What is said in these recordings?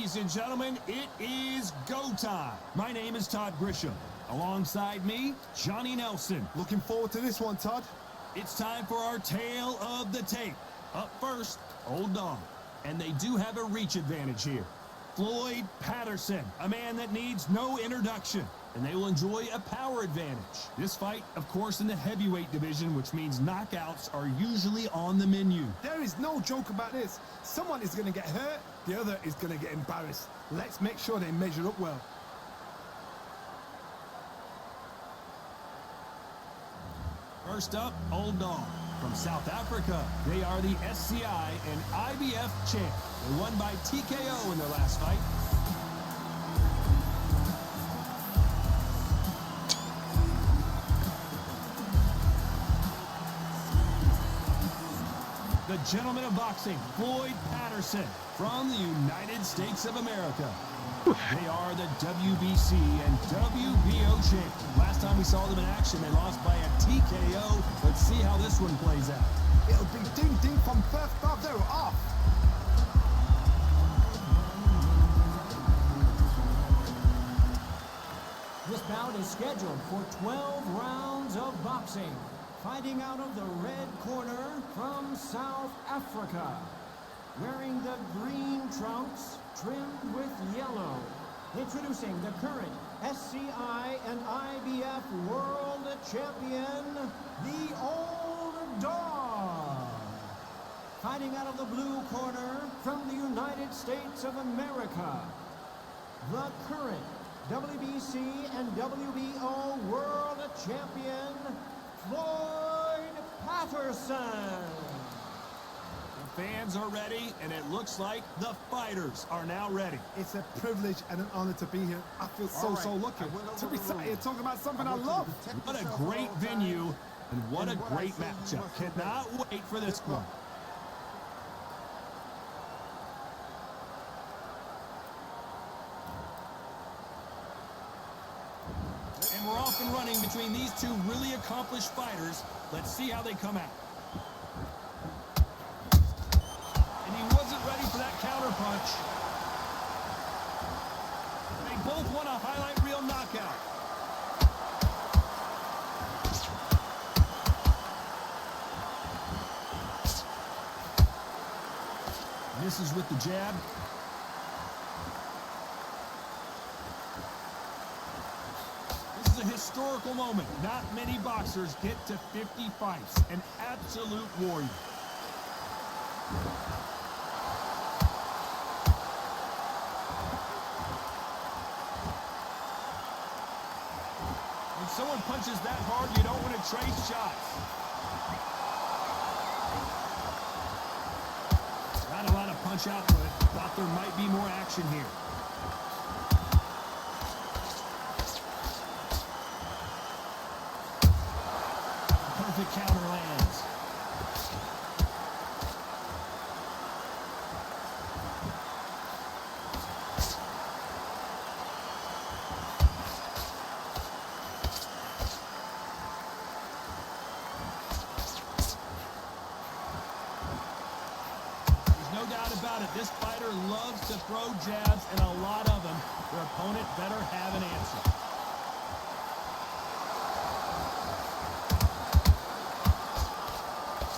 Ladies and gentlemen, it is go time. My name is Todd Grisham. Alongside me, Johnny Nelson. Looking forward to this one, Todd. It's time for our tale of the tape. Up first, Old Dog. And they do have a reach advantage here. Floyd Patterson, a man that needs no introduction. And they will enjoy a power advantage. This fight, of course, in the heavyweight division, which means knockouts are usually on the menu. There is no joke about this. Someone is going to get hurt, the other is going to get embarrassed. Let's make sure they measure up well. First up, Old Dog. From South Africa, they are the SCI and IBF champ. They won by TKO in their last fight. The gentleman of boxing, Floyd Patterson, from the United States of America. They are the WBC and WBO champ. Last time we saw them in action, they lost by a TKO. Let's see how this one plays out. It'll be ding-ding from first off. They're off. This bout is scheduled for 12 rounds of boxing. Fighting out of the red corner from South Africa. Wearing the green trunks trimmed with yellow. Introducing the current SCI and IBF World Champion, the Old Dog. Fighting out of the blue corner from the United States of America, the current WBC and WBO World Champion, Floyd Patterson. The fans are ready, and it looks like the fighters are now ready. It's a privilege and an honor to be here. I feel so lucky to be sat here talking about something I love. What a great venue, and what a great matchup. Cannot wait for this one. And we're off and running between these two really accomplished fighters. Let's see how they come out. And he wasn't ready for that counter punch. They both want a highlight reel knockout. Misses with the jab. A historical moment. Not many boxers get to 50 fights. An absolute warrior. When someone punches that hard, you don't want to trace shots. Not a lot of punch output. Thought there might be more action here. The counter lands. There's no doubt about it. This fighter loves to throw jabs, and a lot of them. Their opponent better have an answer.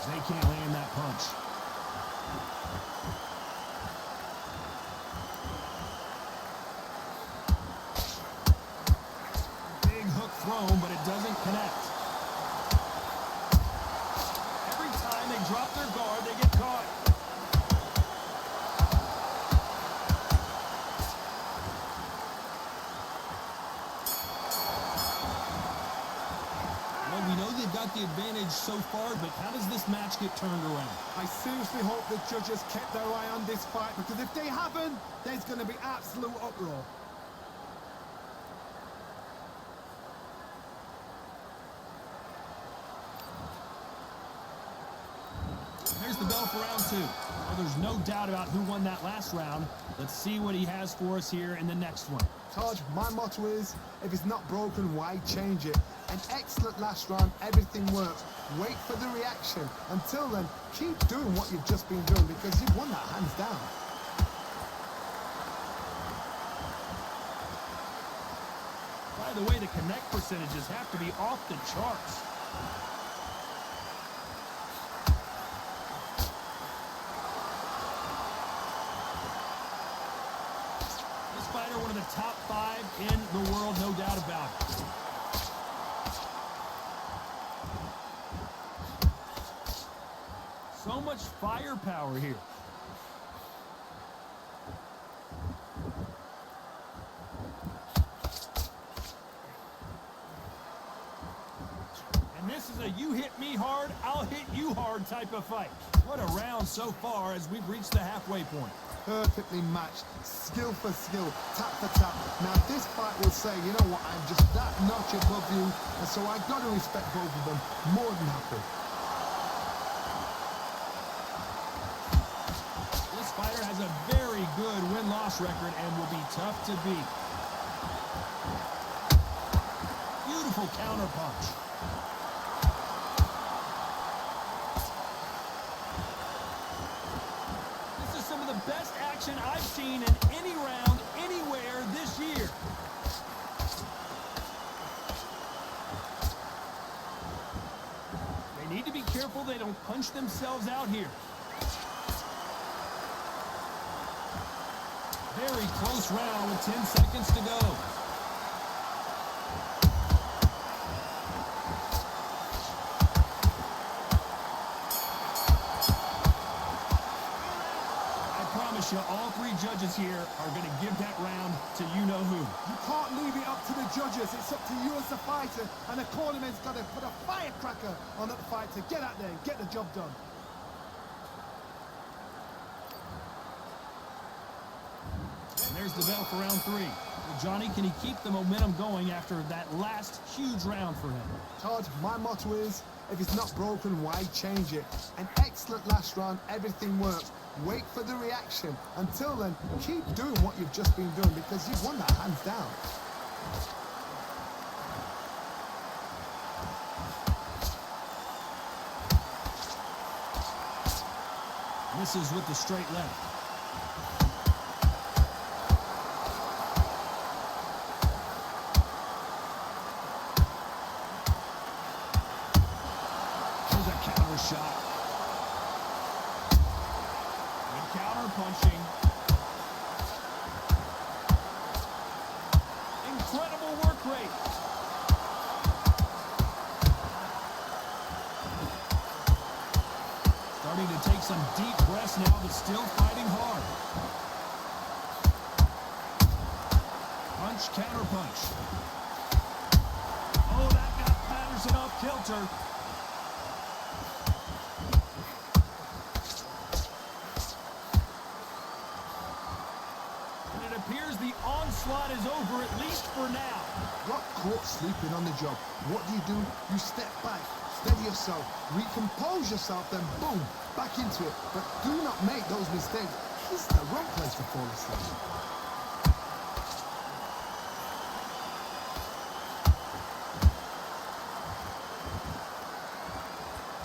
They can't land that punch. Big hook thrown, but it doesn't connect. Every time they drop their guard, they get caught. We know they've got the advantage so far, but how does this match get turned around? I seriously hope the judges kept their eye on this fight, because if they haven't, there's going to be absolute uproar. There's the bell for round two. Well, there's no doubt about who won that last round. Let's see what he has for us here in the next one. Todd, my motto is, if it's not broken, why change it? An excellent last round, everything works. Wait for the reaction. Until then, keep doing what you've just been doing, because you've won that hands down. By the way, the connect percentages have to be off the charts. This fighter, one of the top 5 in the world, no doubt about it. So much firepower here. And this is a you hit me hard, I'll hit you hard type of fight. What a round so far as we've reached the halfway point. Perfectly matched, skill for skill, tap for tap. Now this fight will say, you know what, I'm just that notch above you, and so I've got to respect both of them more than happy. This fighter has a very good win-loss record and will be tough to beat. Beautiful counter punch. This is some of the best action I've seen in any round, anywhere this year. They need to be careful they don't punch themselves out here. Very close round with 10 seconds to go. I promise you, all 3 judges here are going to give that round to you-know-who. You can't leave it up to the judges. It's up to you as the fighter, and the cornerman's got to put a firecracker on that fight to get out there and get the job done. And there's the bell for round 3. Well, Johnny, can he keep the momentum going after that last huge round for him? Todd, my motto is, if it's not broken, why change it? An excellent last round, everything works. Wait for the reaction. Until then, keep doing what you've just been doing because you've won that hands down. Misses with the straight left. Here's a counter shot. Good counter punching. Incredible work rate. Starting to take some deep breaths now, but still fighting hard. Punch, counter punch. Oh, that got Patterson off kilter. And it appears the onslaught is over, at least for now. Got caught sleeping on the job. What do? You step back, steady yourself, recompose yourself, then boom, back into it. But do not make those mistakes. This is the wrong place to fall asleep.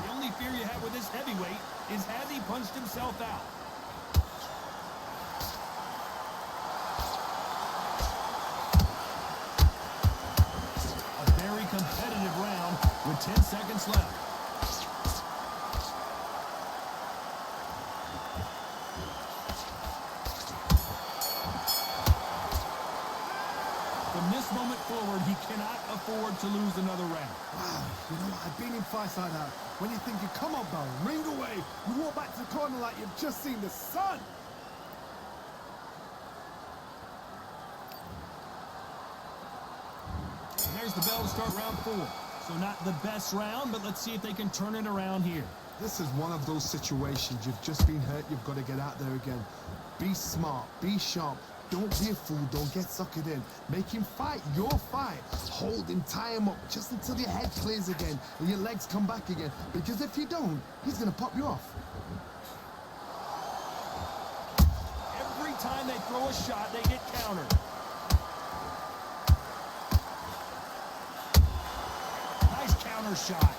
The only fear you have with this heavyweight is has he punched himself out? A very competitive round with 10 seconds left. From this moment forward, he cannot afford to lose another round. Wow, you know what? I've been in fights like that. When you're thinking, come on, Baron, ring away. You walk back to the corner like you've just seen the sun. And there's the bell to start round 4. So not the best round, but let's see if they can turn it around here. This is one of those situations. You've just been hurt. You've got to get out there again. Be smart. Be sharp. Don't be a fool. Don't get suckered in. Make him fight your fight. Hold him, tie him up just until your head clears again and your legs come back again. Because if you don't, he's going to pop you off. Every time they throw a shot, they get countered. Nice counter shot.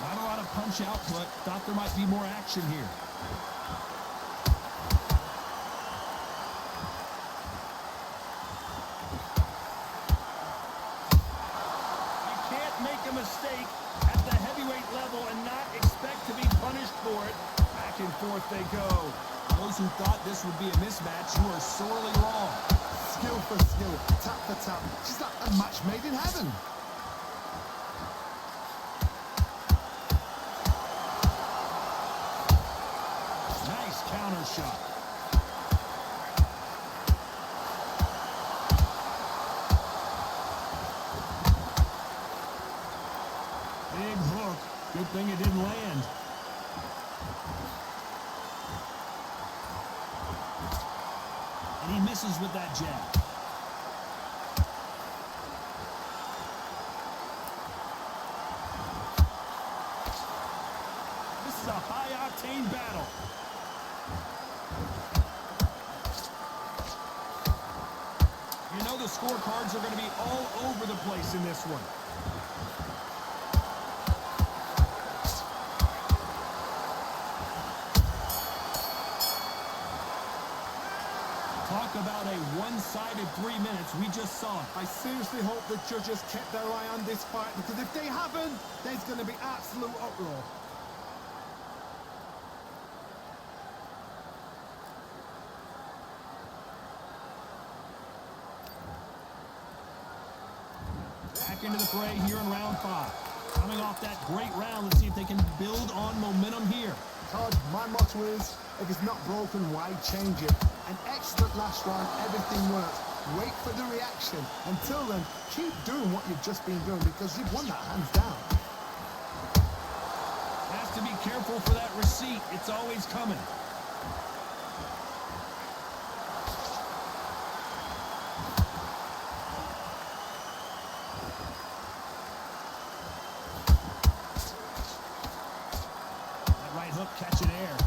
Not a lot of punch output. Thought there might be more action here. a mistake at the heavyweight level and not expect to be punished for it. Back and forth they go. Those who thought this would be a mismatch, you are sorely wrong. Skill for skill, tap for tap. She's like a match made in heaven. Nice counter shot. Big hook. Good thing it didn't land. And he misses with that jab. This is a high-octane battle. You know the scorecards are going to be all over the place in this one. Talk about a one-sided 3 minutes. We just saw it. I seriously hope the judges kept their eye on this fight, because if they haven't, there's going to be absolute uproar. Back into the fray here in round 5. Coming off that great round, let's see if they can build on momentum here. Todd, my motto is, if it's not broken, why change it? An excellent last round, everything works. Wait for the reaction. Until then, keep doing what you've just been doing, because you've won that hands down. Has to be careful for that receipt. It's always coming. That right hook catching air.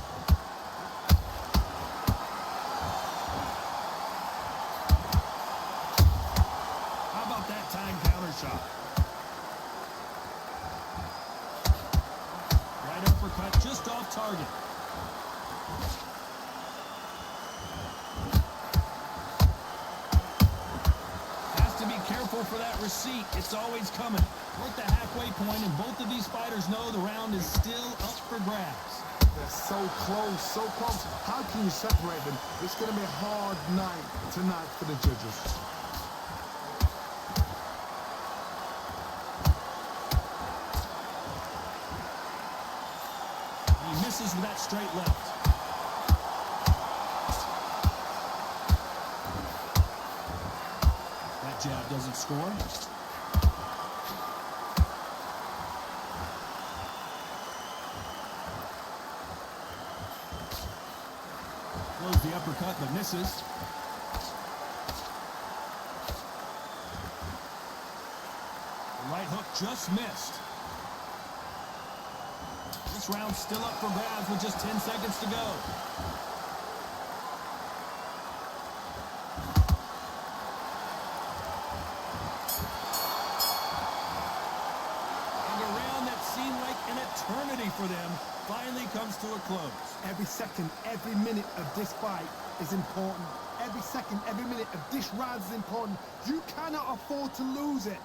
Time counter shot. Right uppercut just off target. Has to be careful for that receipt. It's always coming. We're at the halfway point, and both of these fighters know the round is still up for grabs. They're so close, so close. How can you separate them? It's going to be a hard night tonight for the judges. Misses with that straight left. That jab doesn't score. Throws the uppercut but misses. The right hook just missed. This round's still up for grabs with just 10 seconds to go. And a round that seemed like an eternity for them finally comes to a close. Every second, every minute of this fight is important. Every second, every minute of this round is important. You cannot afford to lose it.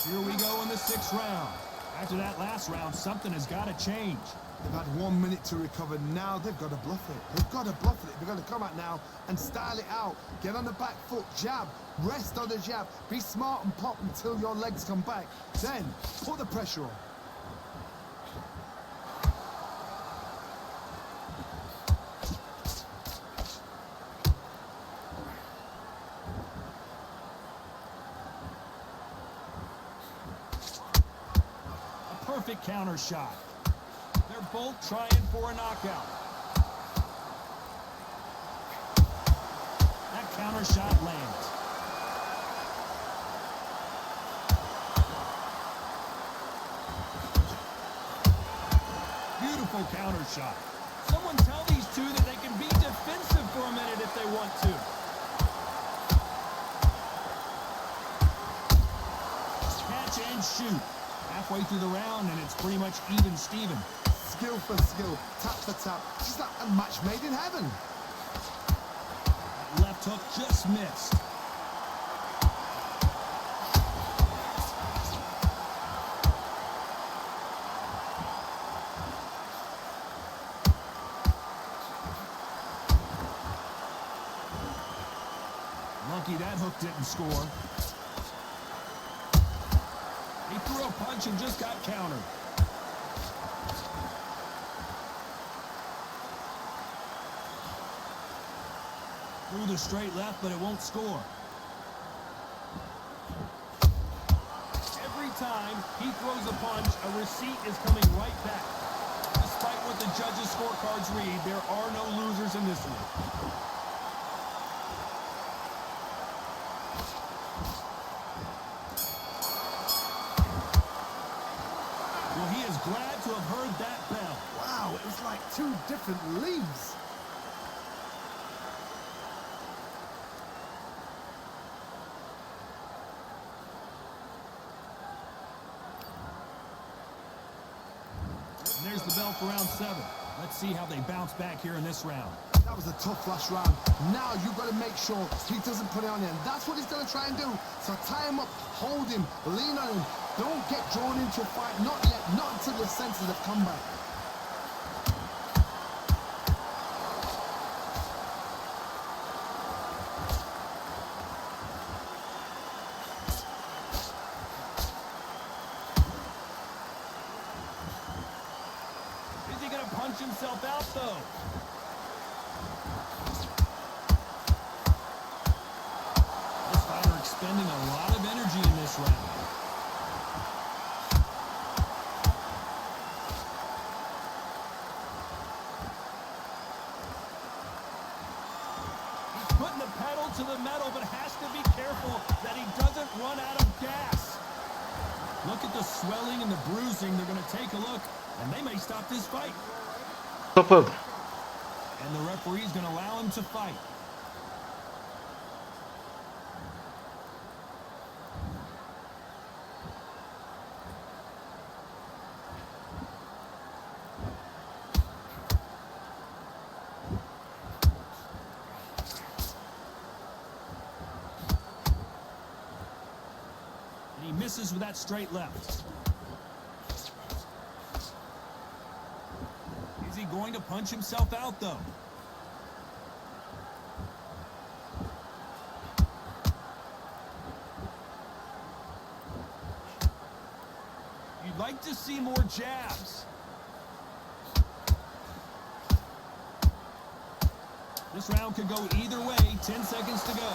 Here we go in the 6th round. After that last round, something has got to change. They've had 1 minute to recover. Now they've got to bluff it. They've got to bluff it. They've got to come out now and style it out. Get on the back foot, jab, rest on the jab. Be smart and pop until your legs come back. Then put the pressure on. Perfect counter shot. They're both trying for a knockout. That counter shot lands. Beautiful counter shot. Someone tell these two that they can be defensive for a minute if they want to. Catch and shoot. Halfway through the round, and it's pretty much even Steven. Skill for skill, tap for tap. She's like a match made in heaven. Left took just missed. Lucky that hook didn't score. He threw a punch and just got countered. Threw the straight left, but it won't score. Every time he throws a punch, a receipt is coming right back. Despite what the judges' scorecards read, there are no losers in this one. Well, he is glad to have heard that bell. Wow, it was like two different leagues. And there's the bell for round 7. Let's see how they bounce back here in this round. That was a tough last round. Now you've got to make sure he doesn't put it on him. That's what he's going to try and do. So tie him up, hold him, lean on him. Don't get drawn into a fight. Not yet. Not until the senses have come back. Is he going to punch himself out, though? This fighter expending a lot of energy in this round. He's putting the pedal to the metal, but has to be careful that he doesn't run out of gas. Look at the swelling and the bruising. They're going to take a look, and they may stop this fight. Stop him. And the referee's going to allow him to fight. And he misses with that straight left. Is he going to punch himself out, though? You'd like to see more jabs. This round could go either way. 10 seconds to go.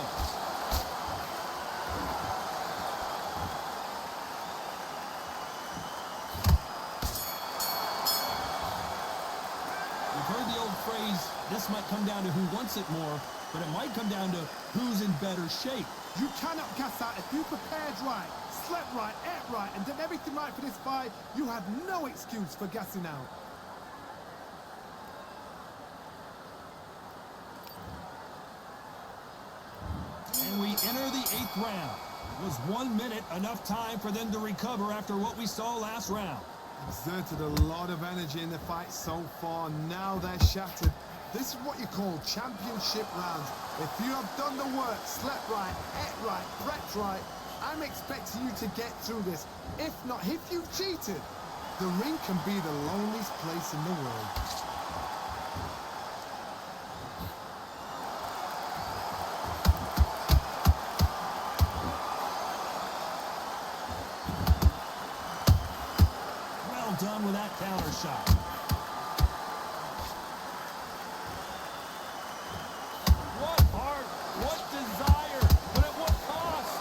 You've heard the old phrase, this might come down to who wants it more, but it might come down to who's in better shape. You cannot gas out. If you prepared right, slept right, ate right, and did everything right for this fight, you have no excuse for gassing out. And we enter the 8th round. Was 1 minute enough time for them to recover after what we saw last round? Exerted a lot of energy in the fight so far. Now they're shattered. This is what you call championship rounds. If you have done the work, slept right, ate right, prepped right, I'm expecting you to get through this. If not, if you've cheated, the ring can be the loneliest place in the world. Well done with that counter shot. What heart, what desire, but at what cost?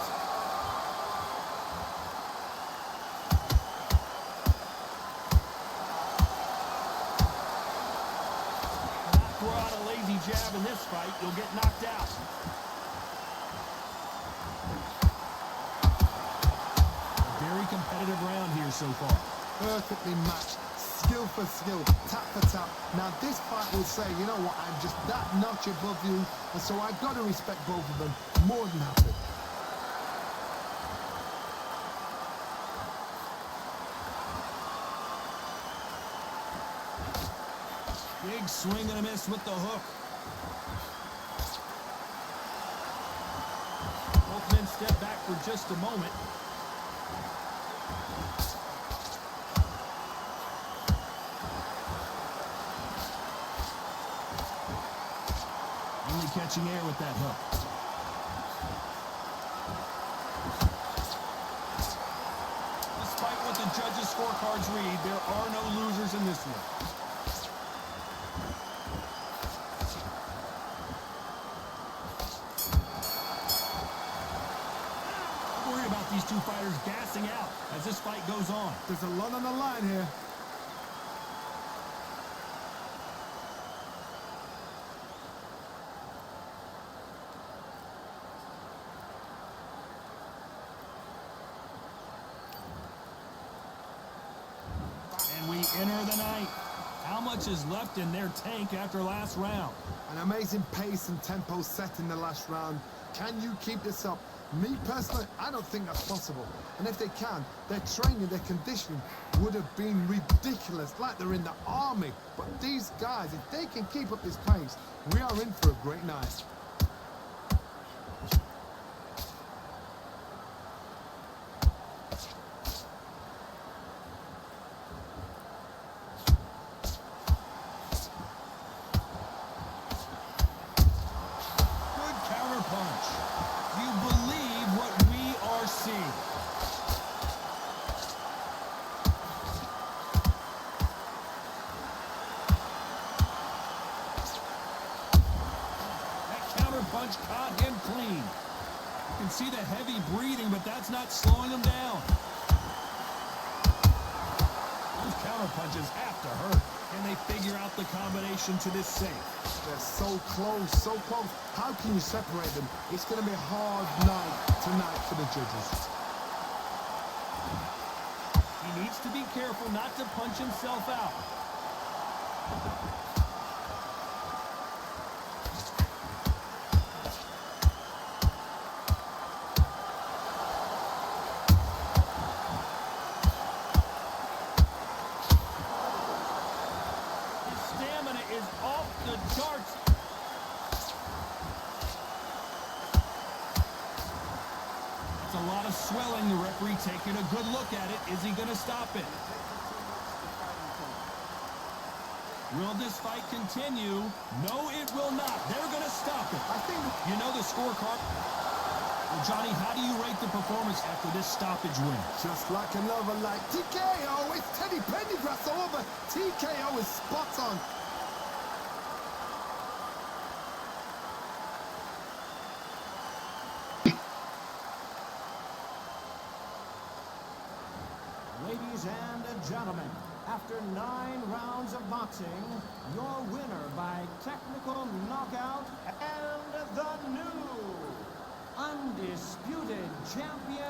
Not throw out a lazy jab in this fight, you'll get knocked out. A very competitive round here so far. Perfectly matched, skill for skill, tap for tap. Now this fight will say, you know what, I'm just that notch above you, and so I've got to respect both of them more than happy. Big swing and a miss with the hook. for just a moment. Only catching air with that hook. Despite what the judges' scorecards read, there are no losers in this one. I'm worried about these two fighters gassing out as this fight goes on. There's a lot on the line here. And we enter the night. How much is left in their tank after last round? An amazing pace and tempo set in the last round. Can you keep this up? Me personally, I don't think that's possible. And if they can, their training, their conditioning would have been ridiculous, like they're in the army. But these guys, if they can keep up this pace, we are in for a great night. Good counter punch. Do you believe what we are seeing? That counter punch caught him clean. You can see the heavy breathing, but that's not slowing him down. Those counter punches have to hurt. Can they figure out the combination to this safe? They're so close, so close. How can you separate them? It's going to be a hard night tonight for the judges. He needs to be careful not to punch himself out. His stamina is off the charts. That's a lot of swelling. The referee taking a good look at it. Is he going to stop it? Will this fight continue? No, it will not. They're going to stop it. I think You know the scorecard. Well, Johnny, how do you rate the performance after this stoppage win? just like another like TKO, it's Teddy Pendergrass over. TKO is spot on. Ladies and gentlemen, after 9 rounds of boxing, your winner by technical knockout and the new Undisputed Champion